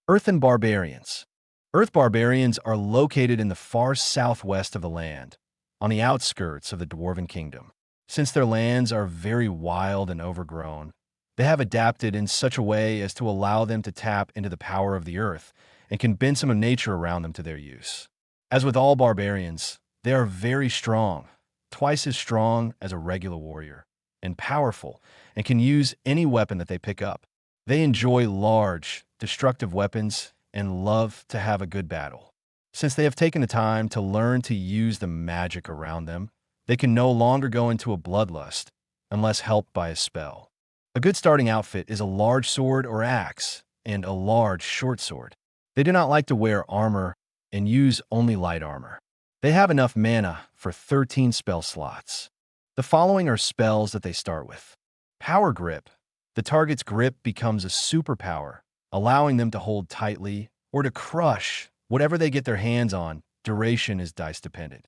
Earthen barbarians. Earth barbarians are located in the far southwest of the land, on the outskirts of the Dwarven Kingdom. Since their lands are very wild and overgrown, they have adapted in such a way as to allow them to tap into the power of the earth and can bend some of nature around them to their use. As with all barbarians, they are very strong, twice as strong as a regular warrior, and powerful, and can use any weapon that they pick up. They enjoy large, destructive weapons and love to have a good battle. Since they have taken the time to learn to use the magic around them, they can no longer go into a bloodlust unless helped by a spell. A good starting outfit is a large sword or axe and a large short sword. They do not like to wear armor and use only light armor. They have enough mana for 13 spell slots. The following are spells that they start with. Power Grip. The target's grip becomes a superpower, allowing them to hold tightly or to crush whatever they get their hands on. Duration is dice dependent.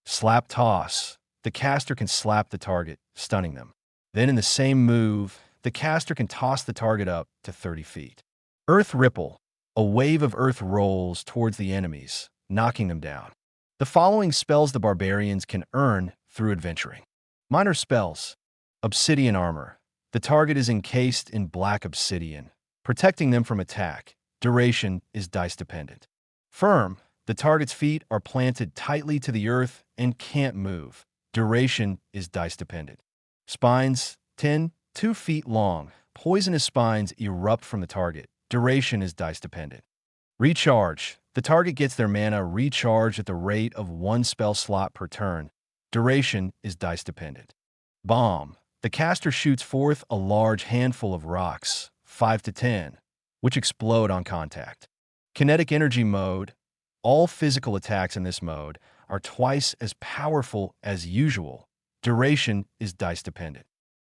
Slap Toss. The caster can slap the target, stunning them. Then in the same move, the caster can toss the target up to 30 feet. Earth Ripple. A wave of earth rolls towards the enemies, knocking them down. The following spells the barbarians can earn through adventuring. Minor spells. Obsidian Armor. The target is encased in black obsidian, protecting them from attack. Duration is dice dependent. Firm. The target's feet are planted tightly to the earth and can't move. Duration is dice dependent. Spines. 10, 2 feet long. Poisonous spines erupt from the target. Duration is dice dependent. Recharge. The target gets their mana recharged at the rate of 1 spell slot per turn. Duration is dice dependent. Bomb. The caster shoots forth a large handful of rocks, 5 to 10, which explode on contact. Kinetic Energy Mode. All physical attacks in this mode are twice as powerful as usual. Duration is dice dependent.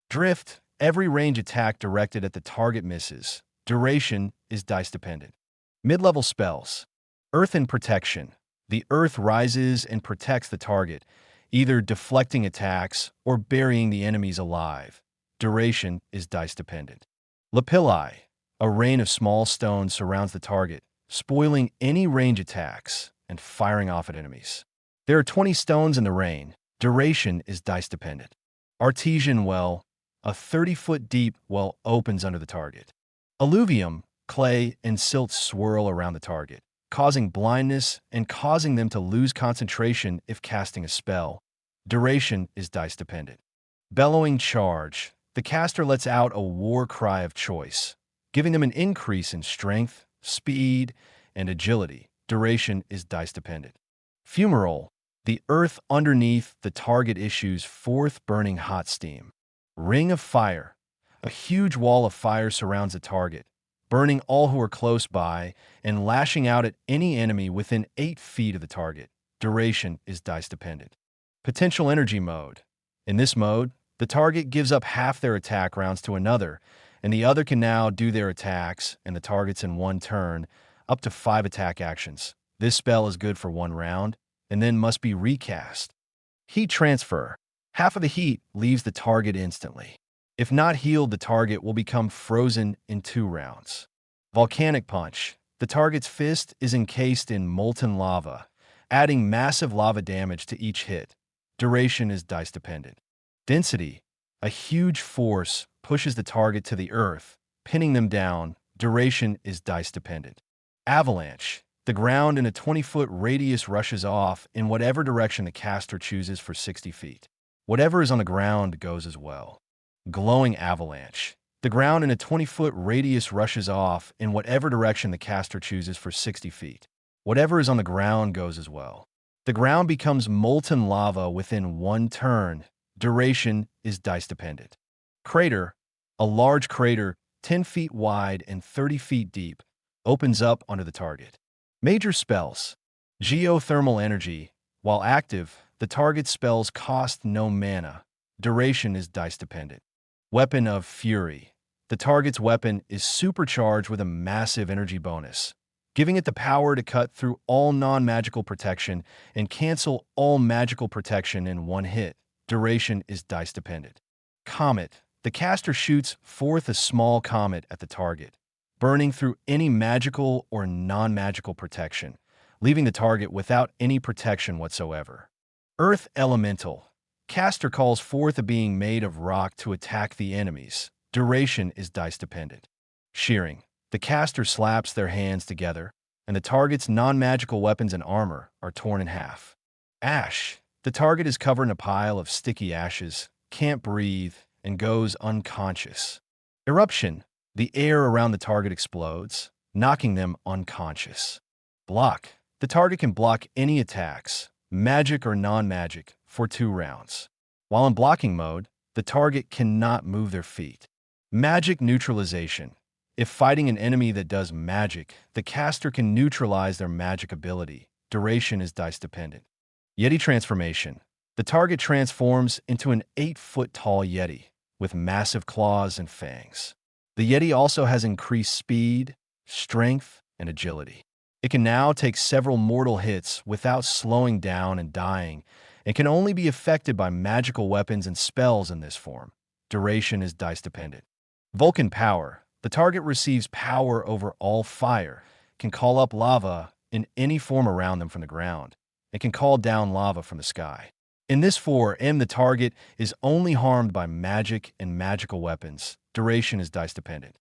Drift. Every range attack directed at the target misses. Duration is dice dependent. Mid-level spells. Earthen Protection. The earth rises and protects the target, either deflecting attacks or burying the enemies alive. Duration is dice dependent. Lapilli. A rain of small stones surrounds the target, spoiling any range attacks and firing off at enemies. There are 20 stones in the rain. Duration is dice dependent. Artesian Well. A 30-foot deep well opens under the target. Alluvium. Clay and silt swirl around the target, causing blindness and causing them to lose concentration if casting a spell. Duration is dice dependent. Bellowing Charge. The caster lets out a war cry of choice, giving them an increase in strength, speed, and agility. Duration is dice dependent. Fumarole. The earth underneath the target issues forth burning hot steam. Ring of Fire. A huge wall of fire surrounds the target, burning all who are close by and lashing out at any enemy within 8 feet of the target. Duration is dice dependent. Potential Energy Mode. In this mode, the target gives up half their attack rounds to another, and the other can now do their attacks and the targets in 1 turn, up to 5 attack actions. This spell is good for 1 round, and then must be recast. Heat Transfer. Half of the heat leaves the target instantly. If not healed, the target will become frozen in 2 rounds. Volcanic Punch. The target's fist is encased in molten lava, adding massive lava damage to each hit. Duration is dice dependent. Density. A huge force pushes the target to the earth, pinning them down. Duration is dice dependent. Avalanche. The ground in a 20-foot radius rushes off in whatever direction the caster chooses for 60 feet. Whatever is on the ground goes as well. Glowing Avalanche. The ground in a 20-foot radius rushes off in whatever direction the caster chooses for 60 feet. Whatever is on the ground goes as well. The ground becomes molten lava within 1 turn. Duration is dice dependent. Crater. A large crater, 10 feet wide and 30 feet deep, opens up under the target. Major spells. Geothermal Energy. While active, the target's spells cost no mana. Duration is dice dependent. Weapon of Fury. The target's weapon is supercharged with a massive energy bonus, giving it the power to cut through all non-magical protection and cancel all magical protection in 1 hit. Duration is dice dependent. Comet. The caster shoots forth a small comet at the target. burning through any magical or non-magical protection, leaving the target without any protection whatsoever. Earth Elemental. Caster calls forth a being made of rock to attack the enemies. Duration is dice-dependent. Shearing. The caster slaps their hands together, and the target's non-magical weapons and armor are torn in half. Ash. The target is covered in a pile of sticky ashes, can't breathe, and goes unconscious. Eruption. The air around the target explodes, knocking them unconscious. Block. The target can block any attacks, magic or non-magic, for 2 rounds. While in blocking mode, the target cannot move their feet. Magic neutralization. If fighting an enemy that does magic, the caster can neutralize their magic ability. Duration is dice-dependent. Yeti transformation. The target transforms into an 8-foot-tall Yeti with massive claws and fangs. The Yeti also has increased speed, strength, and agility. It can now take several mortal hits without slowing down and dying, and can only be affected by magical weapons and spells in this form. Duration is dice-dependent. Vulcan power. The target receives power over all fire, can call up lava in any form around them from the ground, and can call down lava from the sky. In this form, the target is only harmed by magic and magical weapons. Duration is dice-dependent.